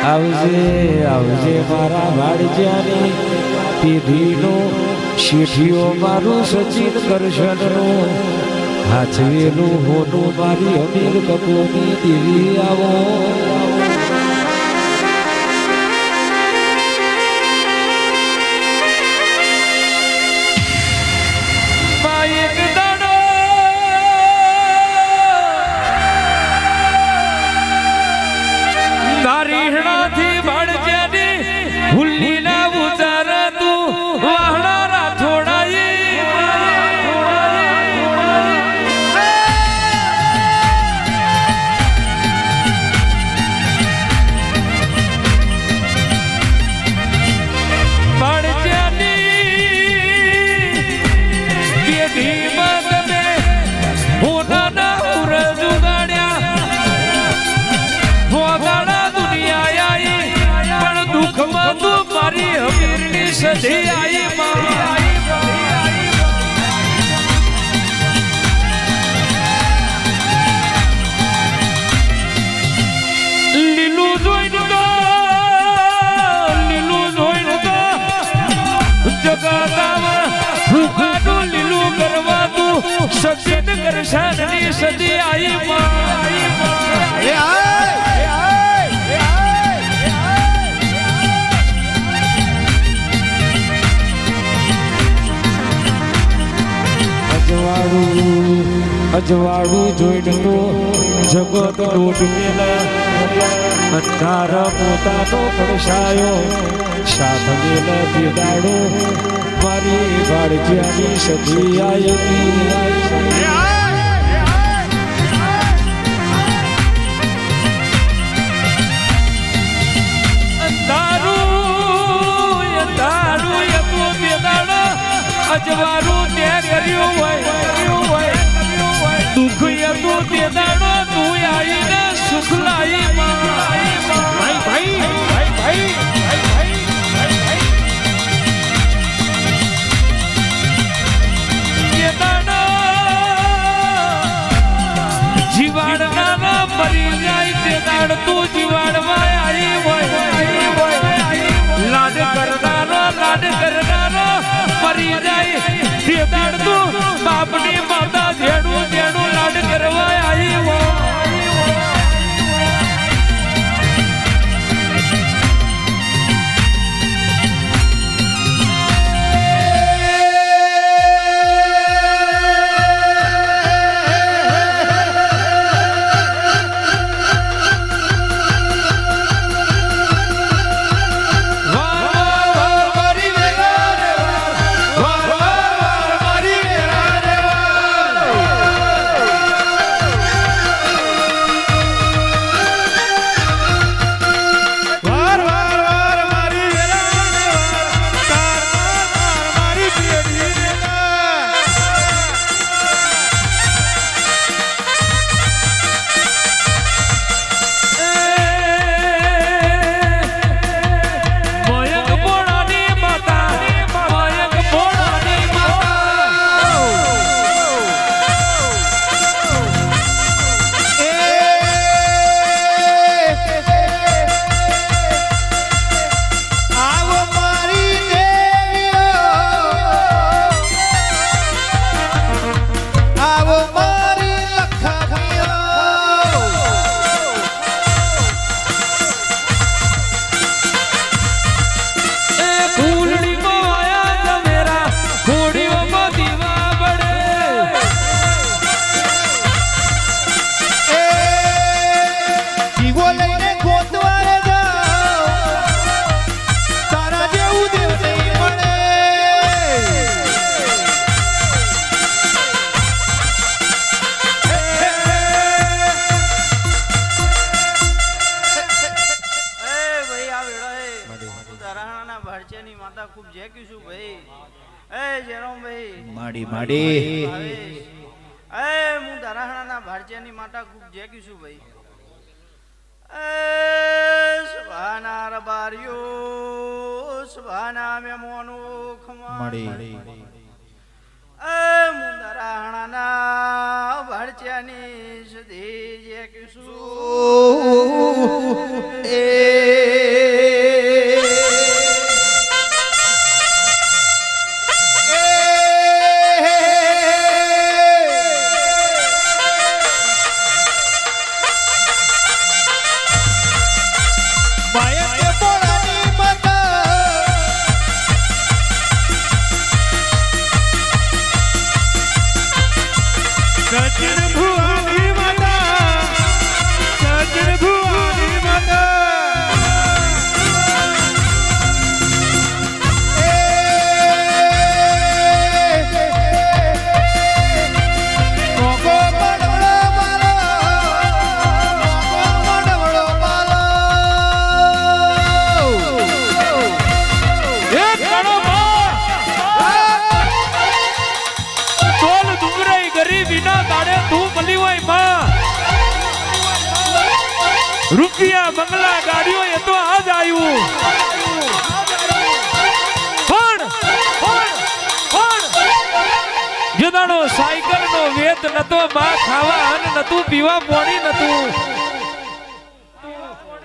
આવજે આવજે મારા ભાડજાની પીઢીનો શેઠિયો મારું સચિન કરશનનું હાથવેલું હોનું મારી અમીર કપૂરની દેવી આવો સધી આઈ લીલું જોઈને તો જગતામાં ભૂખાનું લીલું કરવાનું સચિન કરશાનની સધી આઈ અજવાળું જોઈને તો જગત લોટ મેલા અંધાર પોતાનો પડછાયો સાથ મેલા દેદાડો મારી ભાડજાની સધી આવી અજવાળું તે કર્યું હોય દુઃખ હતું તે દાડો તું આવીને સુખ લાવી જીવાડના મરી જાય તે દાડ તું જીવાડમાં આવી હોય લાડ કરનારો મરી જાય તે દાડ તું બાપની માતા જેડું લાડ કરવા આવી હોય હું ધરાહણાના ભારતીયની માતા ખૂબ જેકી છું ભાઈ સુભાના રબારિયો સુભાના મેમોનો ખમાડી હું ધરાહણાના ભારતીયની સધી જેકી છું રૂપિયા બંગલા ગાડીઓ એ તો આજ આવ્યું જદાનો સાયકલ નો વેત નતો બા ખાવા અન નતું પીવા પાણી નતું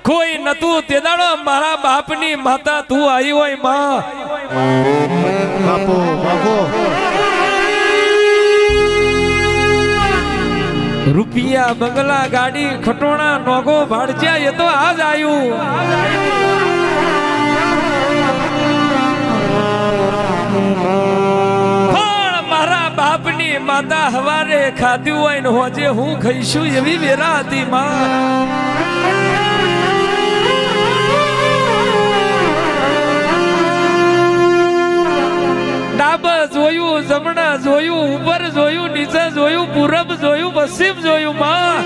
કોઈ નતું તેદાડો મારા બાપની માતા તું આવી હોય માં બાપુ બાપુ રૂપિયા બંગલા ગાડી ખટોણા નોગો ભાડચ્યા એ તો આજ આવ્યું બાપની માતા હવારે ખાધ્યું હોય ને હોજે હું ખાઈશું એવી વેરા હતી માં ડાબા જોયું જમણા જોયું ઉપર જોયું નીચે જોયું પૂરબ જોયું પશ્ચિમ જોયું માં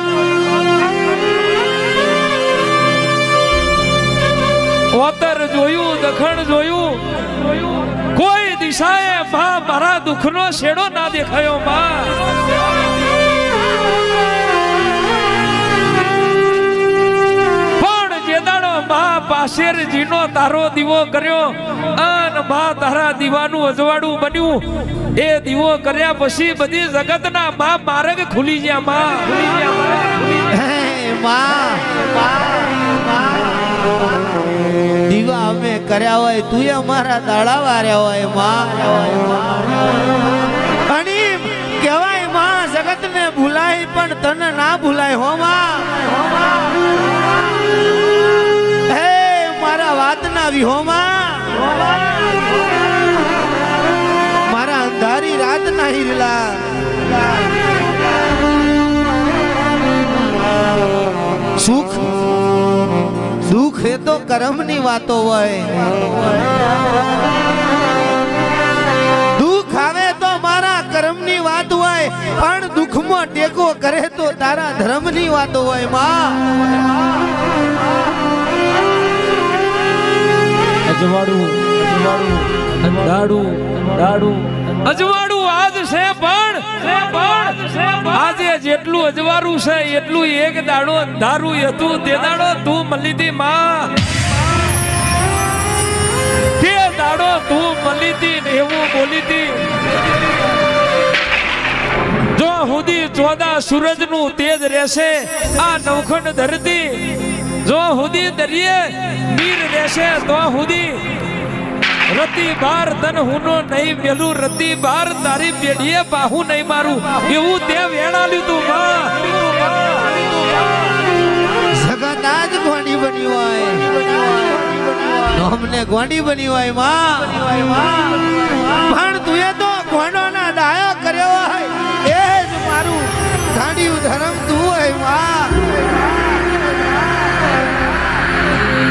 ઓતર જોયું દખણ જોયું કોઈ દિશાએ માં મારા દુઃખનો શેડો ના દેખાયો માં પણ જે દાડો માં પાશેરજીનો તારો દીવો કર્યો અને માં તારા દીવાનું અજવાળું બન્યું એ દીવો કર્યા પછી બધી જગતના માં માર્ગ ખુલી ગયા માં દીવા અમે કર્યા હોય તું અમારા દાડા વાર્યા હોય માં અને કહેવાય માં જગત ને ભૂલાય પણ તને ના ભૂલાય હો માં હે મારા વાત ના વિહોમાં મારા અંધારી રાત ના હિરલા સુખ દુઃખ એ તો કર્મની વાતો હોય દુઃખ આવે તો મારા કર્મની વાત હોય પણ દુઃખમાં ટેકો કરે તો તારા ધર્મની વાતો હોય માં અજવાળું દાડું અજવાળું આજ છે પણ આજે જેટલું અજવાળું છે એટલું એક દાડો અંધારું હતું તે દાડો તું મળી દી માં તે દાડો તું મળી દી ને એવું બોલી દી જો સુધી 14 સૂરજ નું તેજ રહેશે આ નવખંડ ધરતી જો સુધી દરિયે નીર રહેશે તો સુધી રતી બાર તન હુનો નહીં મેલું રતી બાર તારી પેઢીએ બાહુ નહીં મારું એવું તે વેણાલ્યું તું માં જગત આજ ગોંડી બની હોય અમને ગોંડી બની હોય માં પણ તું એ તો ગોંડોના ડાયો કર્યો હોય એ જ મારું ગાંડિયું ધર્મ તું હોય માં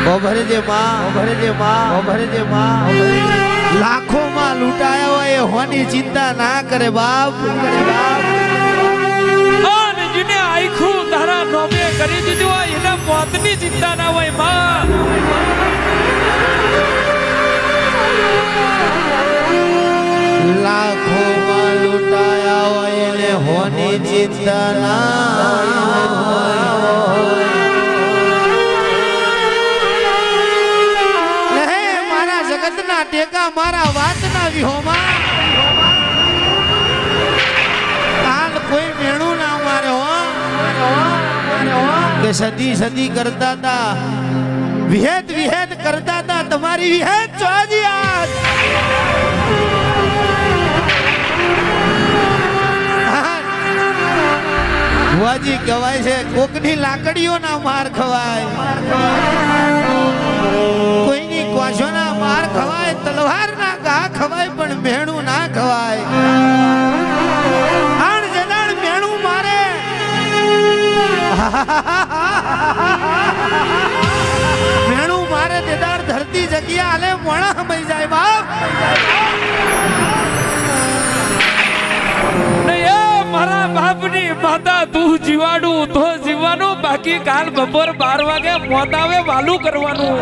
ભરે માં લાખો માં લૂંટાયા હોય હોની ચિંતા ના કરે બાપ અને જેને આખું તારા નોમે કરી દીધું હોય એના મોતની ચિંતા ના હોય માં લાખો માં લૂંટાયા હોય એને હોની ચિંતા ના ટેકા મારા વાતના વિહોમાં કાલ કોઈ મેણું ના મારે હો કે સદી કરતા હતા વિહેદ કરતા હતા તમારી વિહેદ ચોજી આજ ભુવાજી કહેવાય છે કોકની લાકડીઓ ના માર ખવાય કોઈની કોશોના માર ખવાય તલવાર ના ઘા ખવાય પણ મેણું ના ખવાય આણ જનાણ મેણું મારે મેણું મારે દેદાર ધરતી જગ્યા આલે મોણા હમઈ જાય બાપ મારા બાપની માતા તું જીવાડું તો જીવવાનું બાકી કાલ બપોર 12 વાગે મોત આવે વાલું કરવાનું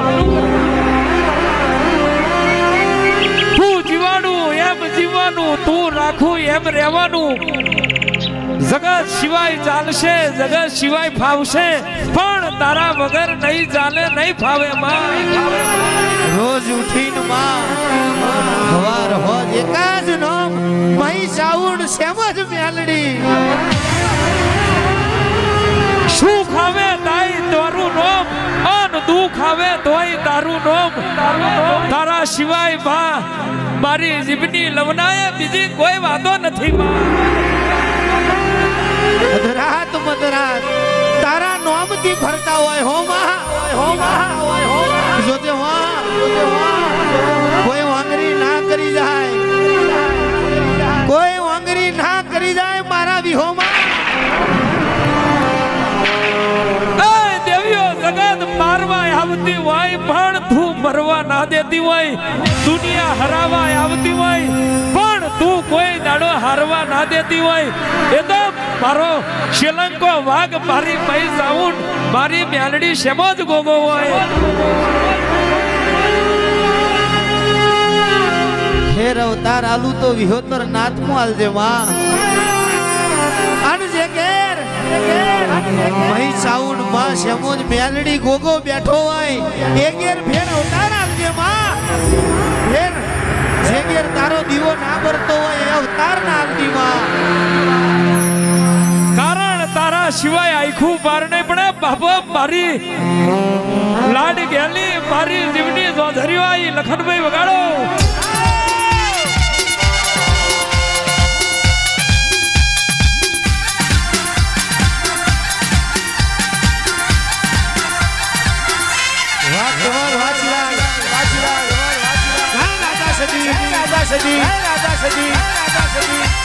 તું જીવાડું એમ જીવવાનું તું રાખું એમ રહેવાનું જગત સિવાય ચાલશે, જગત સિવાય ફાવશે, પણ તારા વગર નહીં ચાલે, નહીં ફાવે માં. રોજ ઉઠીને માં સવાર હોજ એકાદ નામ મહી સાઉન્ડ સેમ જ મેલડી. સુખ આવે તાઈ તારું નોમ, અન દુઃખ આવે તોય તારું નોમ. તારા સિવાય માં મારી જીભની લવનાએ બીજી કોઈ વાતો નથી માં. મધરાત મધરાત તારા નોમથી ફરતા હોય હો માં, હો માં, હો માં. જોતે માં કોઈ વાંગરી ના કરી જાય, કોઈ વાંગરી ના કરી જાય મારા વિહોમાં. એ દેવીઓ જગત મારવા આવતી હોય પણ તું મરવા ના દેતી હોય, દુનિયા હરાવા આવતી હોય પણ તું કોઈ દાડો હારવા ના દેતી હોય. એ તો મારો શ્રીલંકો વાઘ, મારી પૈ સાઉન્ડ, મારી મેલડી શેમો જ ગોગો હોય. ખેર અવતાર આલુ તો વિહોતર નાથમાં આલજે માં. અનજે ઘેર મહી સાઉન્ડ માં શેમોજ મેલડી ગોગો બેઠો હોય એ ઘેર ફેર અવતાર આલજે માં. ફેર જે ઘેર તારો દીવો ના બરતો હોય એ અવતાર ના આલતી માં. કારણ તારા સિવાય આખું પાર નહીં પડે બાપા. મારી લાડ ગેલી મારી જીવની જોધરીઓ આઈ લખનભાઈ વગાડો. રાજા સજી